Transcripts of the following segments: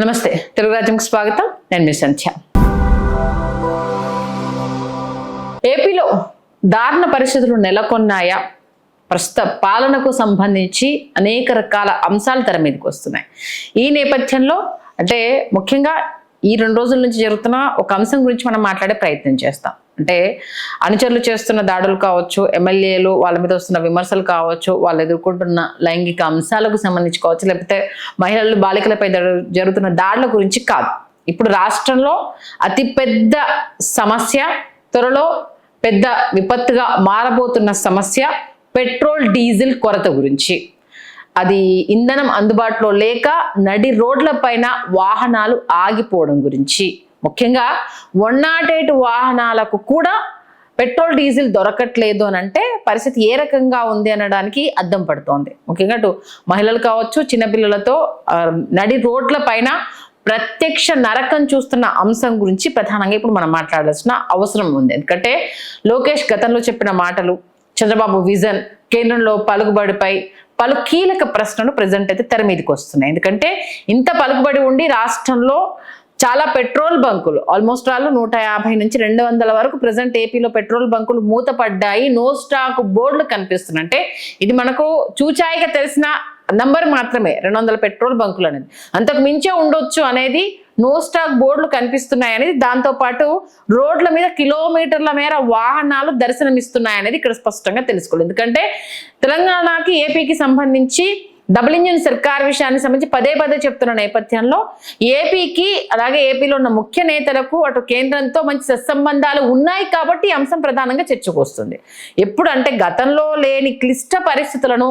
నమస్తే, తెలుగు రాజ్యంకి స్వాగతం. నేను మీ సంధ్య. ఏపీలో దారుణ పరిస్థితులు నెలకొన్నాయా? ప్రస్తుత పాలనకు సంబంధించి అనేక రకాల అంశాలు తెర మీదకి వస్తున్నాయి. ఈ నేపథ్యంలో అంటే ముఖ్యంగా ఈ 2 రోజుల నుంచి జరుగుతున్న ఒక అంశం గురించి మనం మాట్లాడే ప్రయత్నం చేస్తాం. అంటే అనుచరులు చేస్తున్న దాడులు కావచ్చు, ఎమ్మెల్యేలు వాళ్ళ మీద వస్తున్న విమర్శలు కావచ్చు, వాళ్ళు ఎదుర్కొంటున్న లైంగిక అంశాలకు సంబంధించి కావచ్చు, లేకపోతే మహిళలు బాలికలపై జరుగుతున్న దాడుల గురించి కాదు. ఇప్పుడు రాష్ట్రంలో అతిపెద్ద సమస్య, త్వరలో పెద్ద విపత్తుగా మారబోతున్న సమస్య పెట్రోల్ డీజిల్ కొరత గురించి. అది ఇంధనం అందుబాటులో లేక నడి రోడ్ల పైన వాహనాలు ఆగిపోవడం గురించి, ముఖ్యంగా 108 వాహనాలకు కూడా పెట్రోల్ డీజిల్ దొరకట్లేదు అని అంటే పరిస్థితి ఏ రకంగా ఉంది అనడానికి అద్దం పడుతోంది. ముఖ్యంగా అటు మహిళలు కావచ్చు, చిన్నపిల్లలతో నడి రోడ్ల పైన ప్రత్యక్ష నరకం చూస్తున్న అంశం గురించి ప్రధానంగా ఇప్పుడు మనం మాట్లాడాల్సిన అవసరం ఉంది. ఎందుకంటే లోకేష్ గతంలో చెప్పిన మాటలు, చంద్రబాబు విజన్, కేంద్రంలో పలుకుబడిపై పలు కీలక ప్రశ్నలు ప్రజెంట్ అయితే తెర మీదకి వస్తున్నాయి. ఎందుకంటే ఇంత పలుకుబడి ఉండి రాష్ట్రంలో చాలా పెట్రోల్ బంకులు ఆల్మోస్ట్ 150 నుంచి 200 వరకు ప్రజెంట్ ఏపీలో పెట్రోల్ బంకులు మూతపడ్డాయి. నో స్టాక్ బోర్డులు కనిపిస్తున్నాయి. అంటే ఇది మనకు చూచాయిగా తెలిసిన నంబర్ మాత్రమే 200 పెట్రోల్ బంకులు అనేది. అంతకు మించే ఉండొచ్చు అనేది నో స్టాక్ బోర్డులు కనిపిస్తున్నాయి అనేది, దాంతోపాటు రోడ్ల మీద కిలోమీటర్ల మేర వాహనాలు దర్శనమిస్తున్నాయి అనేది ఇక్కడ స్పష్టంగా తెలుసుకోవాలి. ఎందుకంటే తెలంగాణకి ఏపీకి సంబంధించి డబుల్ ఇంజిన్ సర్కార్ విషయాన్ని సంబంధించి పదే చెప్తున్న నేపథ్యంలో ఏపీకి అలాగే ఏపీలో ఉన్న ముఖ్య నేతలకు అటు కేంద్రంతో మంచి సత్సంబంధాలు ఉన్నాయి కాబట్టి ఈ అంశం ప్రధానంగా చర్చకు వస్తుంది. ఎప్పుడు అంటే గతంలో లేని క్లిష్ట పరిస్థితులను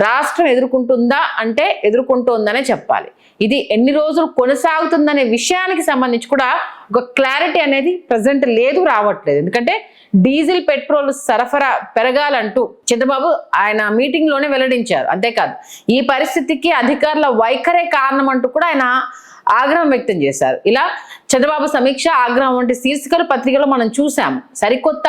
రాష్ట్రం ఎదుర్కొంటుందా అంటే ఎదుర్కొంటుందనే చెప్పాలి. ఇది ఎన్ని రోజులు కొనసాగుతుందనే విషయానికి సంబంధించి కూడా ఒక క్లారిటీ అనేది ప్రజెంట్ లేదు, రావట్లేదు. ఎందుకంటే డీజిల్ పెట్రోల్ సరఫరా పెరగాలంటూ చంద్రబాబు ఆయన మీటింగ్ లోనే వెల్లడించారు. అంతేకాదు ఈ పరిస్థితికి అధికారుల వైఖరే కారణం అంటూ కూడా ఆయన ఆగ్రహం వ్యక్తం చేశారు. ఇలా చంద్రబాబు సమీక్ష, ఆగ్రహం వంటి శీర్షికలు పత్రికలో మనం చూసాము. సరికొత్త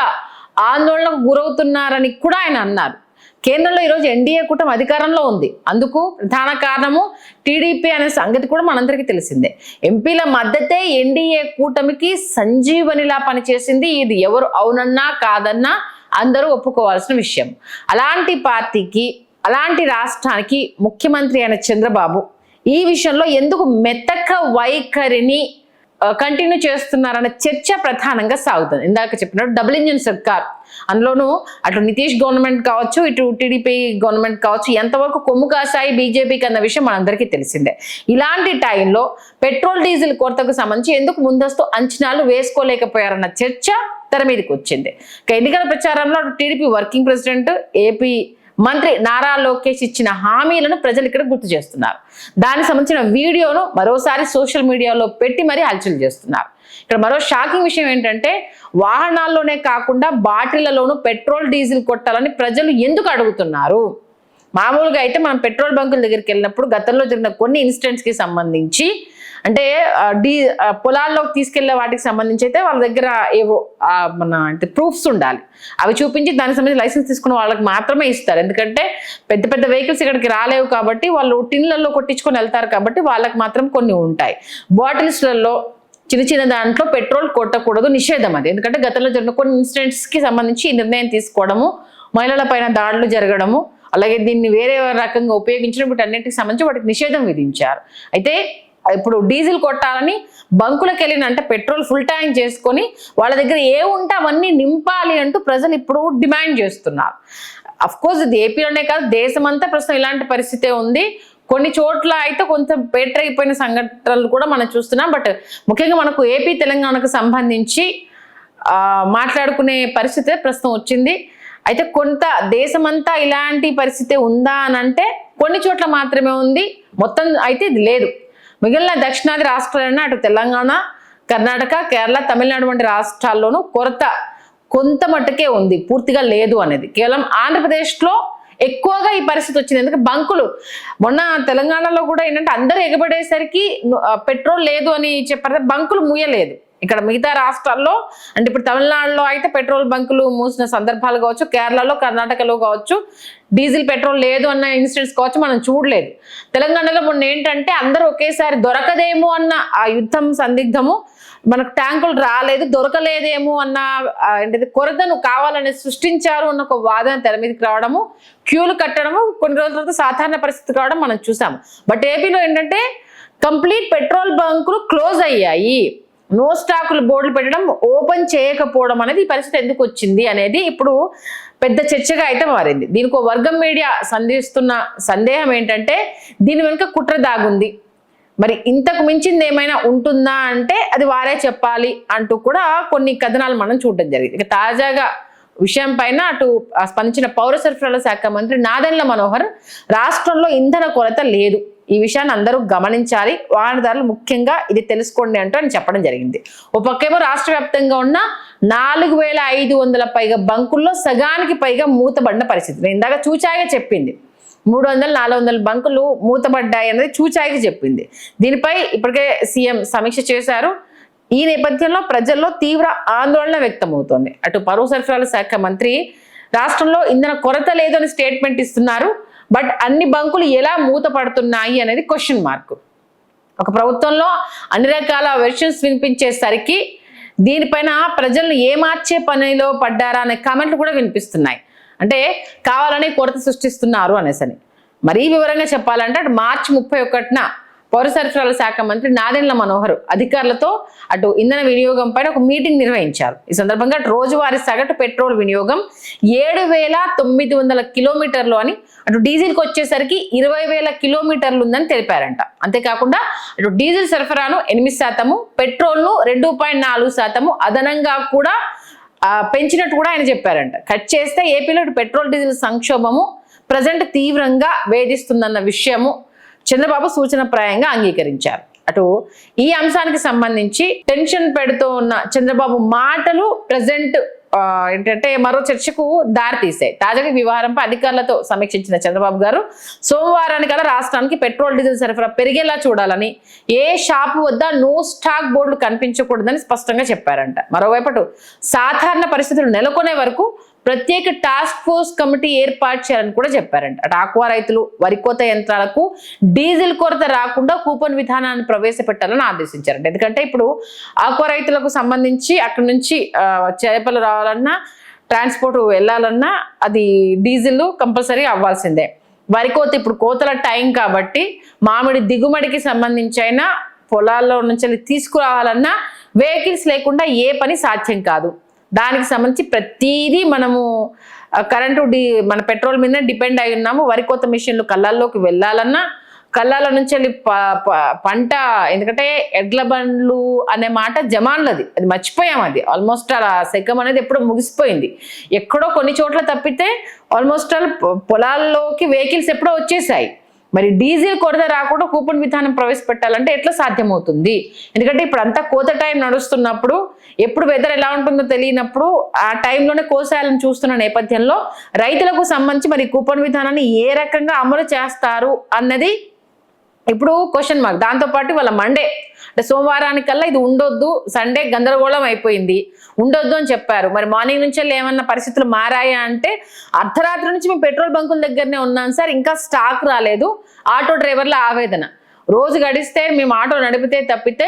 ఆందోళనకు గురవుతున్నారని కూడా ఆయన అన్నారు. కేంద్రంలో ఈరోజు ఎన్డీఏ కూటమి అధికారంలో ఉంది. అందుకు ప్రధాన కారణము టీడీపీ అనే సంగతి కూడా మనందరికీ తెలిసిందే. ఎంపీల మద్దతే ఎన్డీఏ కూటమికి సంజీవనిలా పనిచేసింది. ఇది ఎవరు అవునన్నా కాదన్నా అందరూ ఒప్పుకోవాల్సిన విషయం. అలాంటి పార్టీకి, అలాంటి రాష్ట్రానికి ముఖ్యమంత్రి అయిన చంద్రబాబు ఈ విషయంలో ఎందుకు మెత్తక వైఖరిని కంటిన్యూ చేస్తున్నారన్న చర్చ ప్రధానంగా సాగుతుంది. ఇందాక చెప్పినట్టు డబుల్ ఇంజిన్ సర్కార్, అందులోనూ అటు నితీష్ గవర్నమెంట్ కావచ్చు, ఇటు టీడీపీ గవర్నమెంట్ కావచ్చు, ఎంతవరకు కొమ్ము కాసాయి బీజేపీకి అన్న విషయం మనందరికీ తెలిసిందే. ఇలాంటి టైంలో పెట్రోల్ డీజిల్ కొరతకు సంబంధించి ఎందుకు ముందస్తు అంచనాలు వేసుకోలేకపోయారన్న చర్చ తెర మీదకి వచ్చింది. ఎన్నికల ప్రచారంలో టీడీపీ వర్కింగ్ ప్రెసిడెంట్, ఏపీ మంత్రి నారా లోకేష్ ఇచ్చిన హామీలను ప్రజలు ఇక్కడ గుర్తు చేస్తున్నారు. దానికి సంబంధించిన వీడియోను మరోసారి సోషల్ మీడియాలో పెట్టి మరీ హల్చల్ చేస్తున్నారు. ఇక్కడ మరో షాకింగ్ విషయం ఏంటంటే వాహనాల్లోనే కాకుండా బాటిళ్లలోనూ పెట్రోల్ డీజిల్ కొట్టాలని ప్రజలు ఎందుకు అడుగుతున్నారు? మామూలుగా అయితే మనం పెట్రోల్ బంకుల దగ్గరికి వెళ్ళినప్పుడు గతంలో జరిగిన కొన్ని ఇన్సిడెంట్స్కి సంబంధించి అంటే పొలాల్లోకి తీసుకెళ్లే వాటికి సంబంధించి అయితే వాళ్ళ దగ్గర ఏవో అంటే ప్రూఫ్స్ ఉండాలి. అవి చూపించి దానికి సంబంధించి లైసెన్స్ తీసుకున్న వాళ్ళకి మాత్రమే ఇస్తారు. ఎందుకంటే పెద్ద వెహికల్స్ ఇక్కడికి రాలేవు కాబట్టి వాళ్ళు టిన్లలో కొట్టించుకొని వెళ్తారు కాబట్టి వాళ్ళకి మాత్రం కొన్ని ఉంటాయి. బాటిల్స్లలో చిన్న దాంట్లో పెట్రోల్ కొట్టకూడదు, నిషేధం అది. ఎందుకంటే గతంలో జరిగిన కొన్ని ఇన్సిడెంట్స్కి సంబంధించి ఈ నిర్ణయం తీసుకోవడము, మహిళల పైన దాడులు జరగడము, అలాగే దీన్ని వేరే రకంగా ఉపయోగించడం, వీటన్నిటికి సంబంధించి వాటికి నిషేధం విధించారు. అయితే ఇప్పుడు డీజిల్ కొట్టాలని బంకులకు వెళ్ళినంటే పెట్రోల్ ఫుల్ ట్యాంక్ చేసుకొని వాళ్ళ దగ్గర ఏ ఉంటే అవన్నీ నింపాలి అంటూ ప్రజలు ఇప్పుడు డిమాండ్ చేస్తున్నారు. అఫ్ కోర్స్ ఇది ఏపీలోనే కాదు, దేశమంతా ప్రస్తుతం ఇలాంటి పరిస్థితే ఉంది. కొన్ని చోట్ల అయితే కొంచెం పేటరైపోయిన సంఘటనలు కూడా మనం చూస్తున్నాం. బట్ ముఖ్యంగా మనకు ఏపీ తెలంగాణకు సంబంధించి మాట్లాడుకునే పరిస్థితి ప్రస్తుతం వచ్చింది. అయితే కొంత దేశమంతా ఇలాంటి పరిస్థితి ఉందా అని అంటే కొన్ని చోట్ల మాత్రమే ఉంది, మొత్తం అయితే ఇది లేదు. మిగిలిన దక్షిణాది రాష్ట్రాలైనా అటు తెలంగాణ, కర్ణాటక, కేరళ, తమిళనాడు వంటి రాష్ట్రాల్లోనూ కొరత కొంత మట్టుకే ఉంది, పూర్తిగా లేదు అనేది. కేవలం ఆంధ్రప్రదేశ్లో ఎక్కువగా ఈ పరిస్థితి వచ్చింది. ఎందుకంటే బంకులు మొన్న తెలంగాణలో కూడా ఏంటంటే అందరూ ఎగబడేసరికి పెట్రోల్ లేదు అని చెప్పారు, బంకులు మూయలేదు. ఇక్కడ మిగతా రాష్ట్రాల్లో అంటే ఇప్పుడు తమిళనాడులో అయితే పెట్రోల్ బంకులు మూసిన సందర్భాలు కావచ్చు, కేరళలో, కర్ణాటకలో కావచ్చు, డీజిల్ పెట్రోల్ లేదు అన్న ఇన్సిడెంట్స్ కావచ్చు మనం చూడలేదు. తెలంగాణలో మొన్న ఏంటంటే అందరూ ఒకేసారి దొరకదేమో అన్న ఆ యుద్ధం సందిగ్ధము, మనకు ట్యాంకులు రాలేదు దొరకలేదేమో అన్న ఏంటంటే కొరతను కావాలని సృష్టించారు అన్న ఒక వాదన తెర మీదకి రావడము, క్యూలు కట్టడము, కొన్ని రోజుల తర్వాత సాధారణ పరిస్థితి రావడం మనం చూసాము. బట్ ఏపీలో ఏంటంటే కంప్లీట్ పెట్రోల్ బంకులు క్లోజ్ అయ్యాయి, నో స్టాకులు బోర్డులు పెట్టడం, ఓపెన్ చేయకపోవడం అనేది ఈ పరిస్థితి ఎందుకు వచ్చింది అనేది ఇప్పుడు పెద్ద చర్చగా అయితే మారింది. దీనికి వర్గం మీడియా సంధిస్తున్న సందేహం ఏంటంటే దీని వెనుక కుట్ర దాగుంది, మరి ఇంతకు మించింది ఏమైనా ఉంటుందా అంటే అది వారే చెప్పాలి అంటూ కూడా కొన్ని కథనాలు మనం చూడడం జరిగింది. ఇక తాజాగా విషయం పైన అటు స్పందించిన పౌర సరఫరాల శాఖ మంత్రి నాదెండ్ల మనోహర్ రాష్ట్రంలో ఇంధన కొరత లేదు, ఈ విషయాన్ని అందరూ గమనించాలి, వాహనదారులు ముఖ్యంగా ఇది తెలుసుకోండి అంటూ అని చెప్పడం జరిగింది. ఓ పక్కేమో రాష్ట్ర వ్యాప్తంగా ఉన్న 4500 పైగా బంకుల్లో సగానికి పైగా మూతబడిన పరిస్థితి. ఇందాక చూచాయిగా చెప్పింది 300-400 బంకులు మూతబడ్డాయి అనేది చూచాయిగా చెప్పింది. దీనిపై ఇప్పటికే సీఎం సమీక్ష చేశారు. ఈ నేపథ్యంలో ప్రజల్లో తీవ్ర ఆందోళన వ్యక్తమవుతోంది. అటు పౌర సరఫరాల శాఖ మంత్రి రాష్ట్రంలో ఇంధన కొరత లేదని స్టేట్మెంట్ ఇస్తున్నారు, బట్ అన్ని బంకులు ఎలా మూతపడుతున్నాయి అనేది క్వశ్చన్ మార్క్. ఒక ప్రభుత్వంలో అన్ని రకాల వెర్షన్స్ వినిపించేసరికి దీనిపైన ప్రజలను ఏమార్చే పనిలో పడ్డారా అనే కామెంట్లు కూడా వినిపిస్తున్నాయి. అంటే కావాలని కొరత సృష్టిస్తున్నారు అనేసని. మరీ వివరంగా చెప్పాలంటే అటు మార్చి 31న పౌర సరఫరాల శాఖ మంత్రి నాదెండ్ల మనోహర్ అధికారులతో అటు ఇంధన వినియోగం పైన ఒక మీటింగ్ నిర్వహించారు. ఈ సందర్భంగా రోజువారీ సగటు పెట్రోల్ వినియోగం 7,900 కిలోమీటర్లు అని, అటు డీజిల్కి వచ్చేసరికి 20,000 కిలోమీటర్లు ఉందని తెలిపారంట. అంతేకాకుండా అటు డీజిల్ సరఫరాను 8%, పెట్రోల్ను 2.4% అదనంగా కూడా పెంచినట్టు కూడా ఆయన చెప్పారంట. కట్ చేస్తే ఏపీలో పెట్రోల్ డీజిల్ సంక్షోభము ప్రజెంట్ తీవ్రంగా వేధిస్తుందన్న విషయము చంద్రబాబు సూచనప్రాయంగా అంగీకరించారు. అటు ఈ అంశానికి సంబంధించి టెన్షన్ పెడుతూ ఉన్న చంద్రబాబు మాటలు ప్రజెంట్ ఏంటంటే మరో చర్చకు దారితీశాయి. తాజాగా వ్యవహారంపై అధికారులతో సమీక్షించిన చంద్రబాబు గారు సోమవారానికల్లా రాష్ట్రానికి పెట్రోల్ డీజిల్ సరఫరా పెరిగేలా చూడాలని, ఏ షాపు వద్ద నో స్టాక్ బోర్డులు కనిపించకూడదని స్పష్టంగా చెప్పారంట. మరోవైపు సాధారణ పరిస్థితులు నెలకొనే వరకు ప్రత్యేక టాస్క్ ఫోర్స్ కమిటీ ఏర్పాటు చేయాలని కూడా చెప్పారంట. అటు ఆక్వా రైతులు వరి కోత యంత్రాలకు డీజిల్ కొరత రాకుండా కూపన్ విధానాన్ని ప్రవేశపెట్టాలని ఆదేశించారంట. ఎందుకంటే ఇప్పుడు ఆక్వా రైతులకు సంబంధించి అక్కడి నుంచి చేపలు రావాలన్నా, ట్రాన్స్పోర్ట్ వెళ్ళాలన్నా అది డీజిల్ కంపల్సరీ అవ్వాల్సిందే. వరి కోత ఇప్పుడు కోతల టైం కాబట్టి మామిడి దిగుమడికి సంబంధించి అయినా పొలాల్లో నుంచి తీసుకురావాలన్నా వెహికల్స్ లేకుండా ఏ పని సాధ్యం కాదు. దానికి సంబంధించి ప్రతిదీ మనము కరెంటు మన పెట్రోల్ మీద డిపెండ్ అయి ఉన్నాము. వరి కోత మిషన్లు కళ్ళల్లోకి వెళ్ళాలన్నా, కళ్ళాల నుంచి వెళ్ళి పంట, ఎందుకంటే ఎడ్ల బండ్లు అనే మాట జమాన్లది, అది మర్చిపోయాం. అది ఆల్మోస్ట్ ఆ శకం అనేది ఎప్పుడో ముగిసిపోయింది. ఎక్కడో కొన్ని చోట్ల తప్పితే ఆల్మోస్ట్ పొలాల్లోకి వెహికల్స్ ఎప్పుడో వచ్చేసాయి. మరి డీజిల్ కొరత రాకుండా కూపన్ విధానం ప్రవేశపెట్టాలంటే ఎట్లా సాధ్యమవుతుంది? ఎందుకంటే ఇప్పుడు అంతా కోత టైం నడుస్తున్నప్పుడు, ఎప్పుడు వెదర్ ఎలా ఉంటుందో తెలియనప్పుడు ఆ టైంలోనే కోసాలను చూస్తున్న నేపథ్యంలో రైతులకు సంబంధించి మరి కూపన్ విధానాన్ని ఏ రకంగా అమలు చేస్తారు అన్నది ఇప్పుడు క్వశ్చన్ మార్క్. దాంతోపాటు వాళ్ళ మండే అంటే సోమవారానికల్లా ఇది ఉండొద్దు, సండే గందరగోళం అయిపోయింది, ఉండొద్దు అని చెప్పారు. మరి మార్నింగ్ నుంచి ఏమన్నా పరిస్థితులు మారాయా అంటే అర్ధరాత్రి నుంచి మేము పెట్రోల్ బంకుల దగ్గరనే ఉన్నాం సార్, ఇంకా స్టాక్ రాలేదు. ఆటో డ్రైవర్ల ఆవేదన, రోజు గడిస్తే మేము ఆటో నడిపితే తప్పితే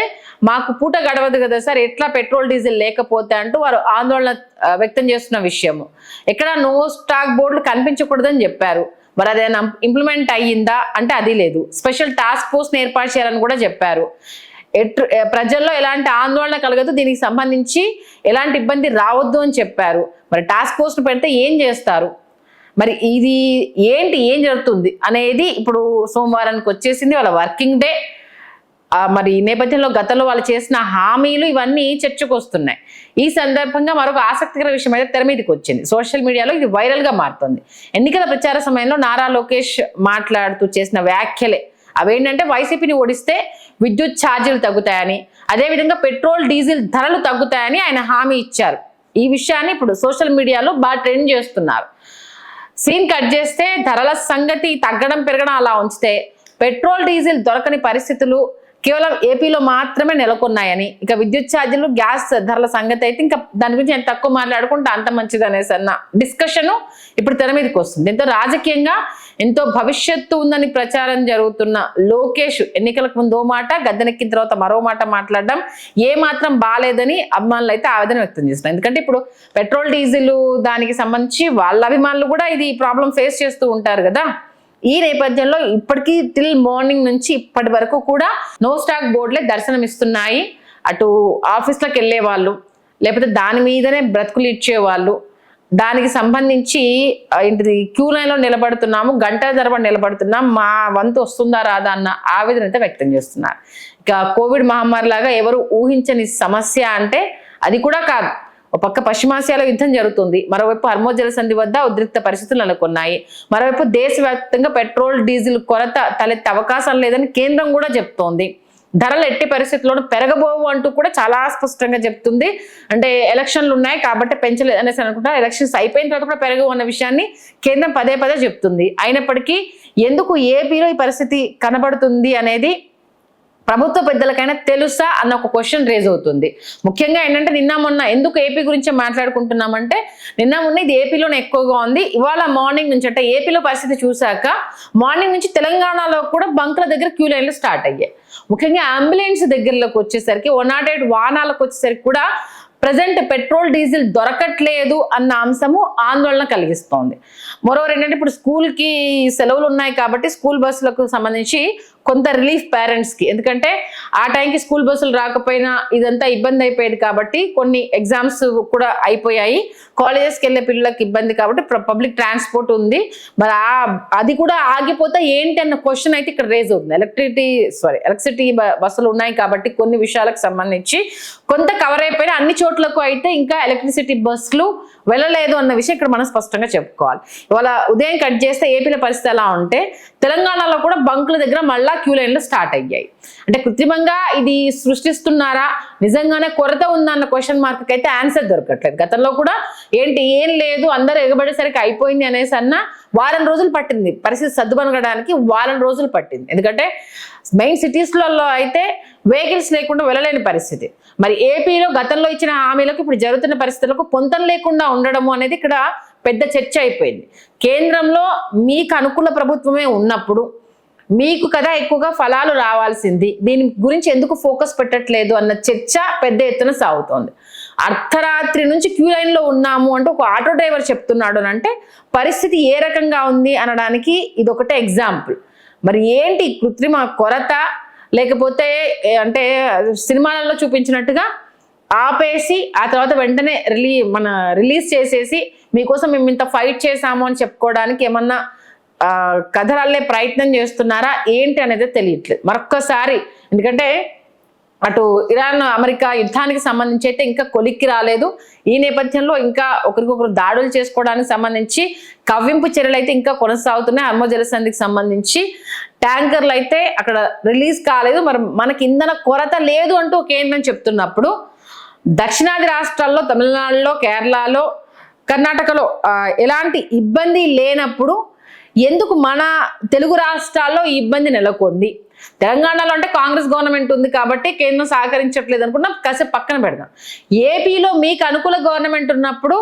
మాకు పూట గడవదు కదా సార్, ఎట్లా పెట్రోల్ డీజిల్ లేకపోతే అంటూ వారు ఆందోళన వ్యక్తం చేస్తున్న విషయము. ఎక్కడ నో స్టాక్ బోర్డులు కనిపించకూడదని చెప్పారు. మరి అదేనా ఇంప్లిమెంట్ అయ్యిందా అంటే అది లేదు. స్పెషల్ టాస్క్ ఫోర్స్ని ఏర్పాటు చేయాలని కూడా చెప్పారు. ప్రజల్లో ఎలాంటి ఆందోళన కలగదు, దీనికి సంబంధించి ఎలాంటి ఇబ్బంది రావద్దు అని చెప్పారు. మరి టాస్క్ ఫోర్స్ను పెడితే ఏం చేస్తారు, మరి ఇది ఏంటి, ఏం జరుగుతుంది అనేది ఇప్పుడు సోమవారానికి వచ్చేసింది, వాళ్ళ వర్కింగ్ డే. మరి ఈ నేపథ్యంలో గతంలో వాళ్ళు చేసిన హామీలు ఇవన్నీ చర్చకు వస్తున్నాయి. ఈ సందర్భంగా మరొక ఆసక్తికర విషయం అయితే తెర మీదకి వచ్చింది. సోషల్ మీడియాలో ఇది వైరల్గా మారుతుంది. ఎన్నికల ప్రచార సమయంలో నారా లోకేష్ మాట్లాడుతూ చేసిన వ్యాఖ్యలే అవేంటంటే వైసీపీని ఓడిస్తే విద్యుత్ ఛార్జీలు తగ్గుతాయని, అదేవిధంగా పెట్రోల్ డీజిల్ ధరలు తగ్గుతాయని ఆయన హామీ ఇచ్చారు. ఈ విషయాన్ని ఇప్పుడు సోషల్ మీడియాలో బాగా ట్రెండ్ చేస్తున్నారు. సీన్ కట్ చేస్తే ధరల సంగతి తగ్గడం పెరగడం అలా ఉంచితే పెట్రోల్ డీజిల్ దొరకని పరిస్థితులు, కేవలం ఏపీలో మాత్రమే నెలకొన్నాయని, ఇక విద్యుత్ ఛార్జీలు గ్యాస్ ధరల సంగతి అయితే ఇంకా దాని గురించి ఎంత తక్కువ మాట్లాడుకుంటే అంత మంచిది అనేసి అన్న డిస్కషన్ ఇప్పుడు తెర మీదకి వస్తుంది. దీంతో రాజకీయంగా ఎంతో భవిష్యత్తు ఉందని ప్రచారం జరుగుతున్న లోకేష్ ఎన్నికలకు ముందు ఓ మాట, గద్దెనెక్కిన తర్వాత మరో మాట మాట్లాడడం ఏ మాత్రం బాలేదని అభిమానులు అయితే ఆవేదన వ్యక్తం చేస్తున్నారు. ఎందుకంటే ఇప్పుడు పెట్రోల్ డీజిల్ దానికి సంబంధించి వాళ్ళ అభిమానులు కూడా ఇది ప్రాబ్లం ఫేస్ చేస్తూ ఉంటారు కదా. ఈ నేపథ్యంలో ఇప్పటికీ టిల్ మార్నింగ్ నుంచి ఇప్పటి వరకు కూడా నో స్టాక్ బోర్డులే దర్శనం ఇస్తున్నాయి. అటు ఆఫీస్లకు వెళ్ళే వాళ్ళు, లేకపోతే దాని మీదనే బ్రతుకులు ఇచ్చేవాళ్ళు, దానికి సంబంధించి ఏంటిది క్యూ లైన్లో నిలబడుతున్నాము, గంటల తరబడి నిలబడుతున్నాం, మా వంతు వస్తుందా రాదా అన్న ఆవేదన అయితే వ్యక్తం చేస్తున్నారు. ఇక కోవిడ్ మహమ్మారి లాగా ఎవరు ఊహించని సమస్య అంటే అది కూడా కాదు. ఒక పక్క పశ్చిమాసియాలో యుద్ధం జరుగుతుంది, మరోవైపు హర్మోజ్ జలసంధి వద్ద ఉద్రిక్త పరిస్థితులు నెలకొన్నాయి, మరోవైపు దేశవ్యాప్తంగా పెట్రోల్ డీజిల్ కొరత తలెత్తే అవకాశం లేదని కేంద్రం కూడా చెప్తోంది. ధరలు ఎట్టి పరిస్థితుల్లోనూ పెరగబోవు అంటూ కూడా చాలా స్పష్టంగా చెప్తుంది. అంటే ఎలక్షన్లు ఉన్నాయి కాబట్టి పెంచలేదు అనేసి అనుకుంటా, ఎలక్షన్స్ అయిపోయిన తర్వాత కూడా పెరగవు అన్న విషయాన్ని కేంద్రం పదే పదే చెప్తుంది. అయినప్పటికీ ఎందుకు ఏపీలో ఈ పరిస్థితి కనబడుతుంది అనేది ప్రభుత్వ పెద్దలకైనా తెలుసా అన్న ఒక క్వశ్చన్ రేజ్ అవుతుంది. ముఖ్యంగా ఏంటంటే నిన్న మొన్న ఎందుకు ఏపీ గురించి మాట్లాడుకుంటున్నామంటే, నిన్న మొన్న ఇది ఏపీలోనే ఎక్కువగా ఉంది. ఇవాళ మార్నింగ్ నుంచి అంటే ఏపీలో పరిస్థితి చూశాక మార్నింగ్ నుంచి తెలంగాణలో కూడా బంకుల దగ్గర క్యూ లైన్లు స్టార్ట్ అయ్యాయి. ముఖ్యంగా అంబులెన్స్ దగ్గరలోకి వచ్చేసరికి 108 వాహనాలకు వచ్చేసరికి కూడా ప్రజెంట్ పెట్రోల్ డీజిల్ దొరకట్లేదు అన్న అంశము ఆందోళన కలిగిస్తోంది. మరోవర్ ఏంటంటే ఇప్పుడు స్కూల్కి సెలవులు ఉన్నాయి కాబట్టి స్కూల్ బస్సులకు సంబంధించి కొంత రిలీఫ్ పేరెంట్స్కి, ఎందుకంటే ఆ టైంకి స్కూల్ బస్సులు రాకపోయినా ఇదంతా ఇబ్బంది అయిపోయేది కాబట్టి కొన్ని ఎగ్జామ్స్ కూడా అయిపోయాయి, కాలేజెస్కి వెళ్ళే పిల్లలకు ఇబ్బంది కాబట్టి పబ్లిక్ ట్రాన్స్పోర్ట్ ఉంది, మరి అది కూడా ఆగిపోతే ఏంటి అన్న క్వశ్చన్ అయితే ఇక్కడ రేజ్ అవుతుంది. ఎలక్ట్రిసిటీ బస్సులు ఉన్నాయి కాబట్టి కొన్ని విషయాలకు సంబంధించి కొంత కవర్ అయిపోయినా అన్ని చోట్లకు అయితే ఇంకా ఎలక్ట్రిసిటీ బస్సులు వెళ్ళలేదు అన్న విషయం ఇక్కడ మనం స్పష్టంగా చెప్పుకోవాలి. ఇవాళ ఉదయం కట్ చేస్తే ఏపీల పరిస్థితి ఎలా ఉంటే తెలంగాణలో కూడా బంకుల దగ్గర మళ్ళా క్యూ లైన్లు స్టార్ట్ అయ్యాయి. అంటే కృత్రిమంగా ఇది సృష్టిస్తున్నారా, నిజంగానే కొరత ఉందా అన్న క్వశ్చన్ మార్క్ అయితే ఆన్సర్ దొరకట్లేదు. గతంలో కూడా ఏంటి ఏం లేదు అందరూ ఎగబడేసరికి అయిపోయింది అనేసి అన్న వారం రోజులు పట్టింది, పరిస్థితి సర్దుమనగడానికి వారం రోజులు పట్టింది. ఎందుకంటే మెయిన్ సిటీస్లలో అయితే వెహికల్స్ లేకుండా వెళ్ళలేని పరిస్థితి. మరి ఏపీలో గతంలో ఇచ్చిన హామీలకు ఇప్పుడు జరుగుతున్న పరిస్థితులకు పొంతం లేకుండా ఉండడము అనేది ఇక్కడ పెద్ద చర్చ అయిపోయింది. కేంద్రంలో మీకు అనుకూల ప్రభుత్వమే ఉన్నప్పుడు మీకు కదా ఎక్కువగా ఫలాలు రావాల్సింది, దీని గురించి ఎందుకు ఫోకస్ పెట్టట్లేదు అన్న చర్చ పెద్ద ఎత్తున సాగుతోంది. అర్ధరాత్రి నుంచి క్యూ లైన్లో ఉన్నాము అంటూ ఒక ఆటో డ్రైవర్ చెప్తున్నాడు అంటే పరిస్థితి ఏ రకంగా ఉంది అనడానికి ఇదొకటే ఎగ్జాంపుల్. మరి ఏంటి కృత్రిమ కొరత, లేకపోతే అంటే సినిమాలలో చూపించినట్టుగా ఆపేసి ఆ తర్వాత వెంటనే రిలీజ్ చేసేసి మీకోసం మేము ఇంత ఫైట్ చేసాము అని చెప్పుకోవడానికి ఏమన్నా కథలల్లే ప్రయత్నం చేస్తున్నారా ఏంటి అనేది తెలియట్లేదు మరొక్కసారి. ఎందుకంటే అటు ఇరాన్ అమెరికా యుద్ధానికి సంబంధించి అయితే ఇంకా కొలిక్కి రాలేదు. ఈ నేపథ్యంలో ఇంకా ఒకరికొకరు దాడులు చేసుకోవడానికి సంబంధించి కవ్వింపు చర్యలు అయితే ఇంకా కొనసాగుతున్నాయి. హర్మోజ్ జలసంధికి సంబంధించి ట్యాంకర్లు అయితే అక్కడ రిలీజ్ కాలేదు. మరి మనకి ఇంధన కొరత లేదు అంటూ కేంద్రం చెప్తున్నప్పుడు దక్షిణాది రాష్ట్రాల్లో తమిళనాడులో, కేరళలో, కర్ణాటకలో ఎలాంటి ఇబ్బంది లేనప్పుడు ఎందుకు మన తెలుగు రాష్ట్రాల్లో ఈ ఇబ్బంది నెలకొంది? తెలంగాణలో అంటే కాంగ్రెస్ గవర్నమెంట్ ఉంది కాబట్టి కేంద్రం సహకరించట్లేదు అనుకున్నా కాసేపు పక్కన పెడదాం. ఏపీలో మీకు అనుకూల గవర్నమెంట్ ఉన్నప్పుడు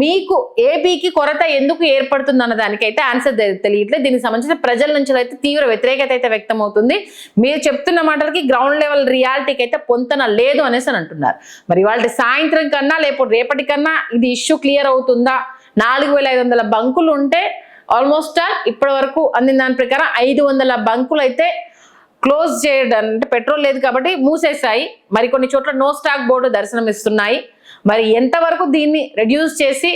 మీకు ఏపీకి కొరత ఎందుకు ఏర్పడుతుంది అన్న దానికైతే ఆన్సర్ తెలియట్లేదు. దీనికి సంబంధించిన ప్రజల నుంచి అయితే తీవ్ర వ్యతిరేకత అయితే వ్యక్తం అవుతుంది. మీరు చెప్తున్న మాటలకి గ్రౌండ్ లెవెల్ రియాలిటీకి అయితే పొంతన లేదు అనేసి అని అంటున్నారు. మరి వాళ్ళ సాయంత్రం కన్నా లేకపోతే రేపటి కన్నా ఇది ఇష్యూ క్లియర్ అవుతుందా? 4500 బంకులు ఉంటే ఆల్మోస్ట్ ఇప్పటి వరకు అందిన దాని ప్రకారం 500 బంకులు అయితే క్లోజ్ చేయడం అంటే పెట్రోల్ లేదు కాబట్టి మూసేశాయి. మరి కొన్ని చోట్ల నో స్టాక్ బోర్డు దర్శనం ఇస్తున్నాయి. మరి ఎంతవరకు దీన్ని రెడ్యూస్ చేసి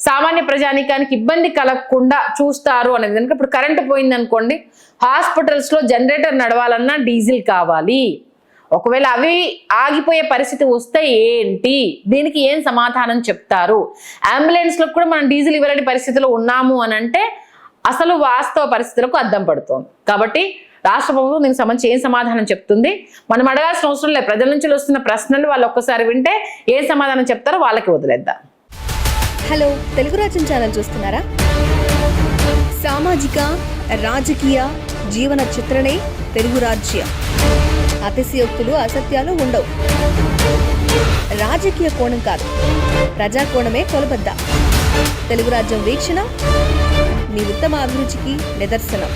సామాన్య ప్రజానీకానికి ఇబ్బంది కలగకుండా చూస్తారు అనేది. కనుక ఇప్పుడు కరెంటు పోయింది అనుకోండి, హాస్పిటల్స్లో జనరేటర్ నడవాలన్నా డీజిల్ కావాలి. ఒకవేళ అవి ఆగిపోయే పరిస్థితి వస్తే ఏంటి? దీనికి ఏం సమాధానం చెప్తారు? అంబులెన్స్లకు కూడా మనం డీజిల్ ఇవ్వలేని పరిస్థితిలో ఉన్నాము అని అంటే అసలు వాస్తవ పరిస్థితులకు అద్దం పడుతోంది. కాబట్టి రాష్ట్ర ప్రభుత్వం దీనికి సంబంధించి ఏం సమాధానం చెప్తుంది మనం అడగాల్సిన అవసరం లేదు. ప్రజల నుంచి వస్తున్న ప్రశ్నలు వాళ్ళు ఒక్కసారి వింటే ఏం సమాధానం చెప్తారో వాళ్ళకి వదిలేద్దాం. హలో, తెలుగు రాజ్యం ఛానల్ చూస్తున్నారా? సామాజిక, రాజకీయ, జీవన చిత్రణే తెలుగు రాజ్యం. అతిశయోక్తులు అసత్యాలు ఉండవు. రాజకీయ కోణం కాదు, ప్రజా కోణమే కొలబద్ద. తెలుగు రాజ్యం వీక్షణ మీ ఉత్తమ అభిరుచికి నిదర్శనం.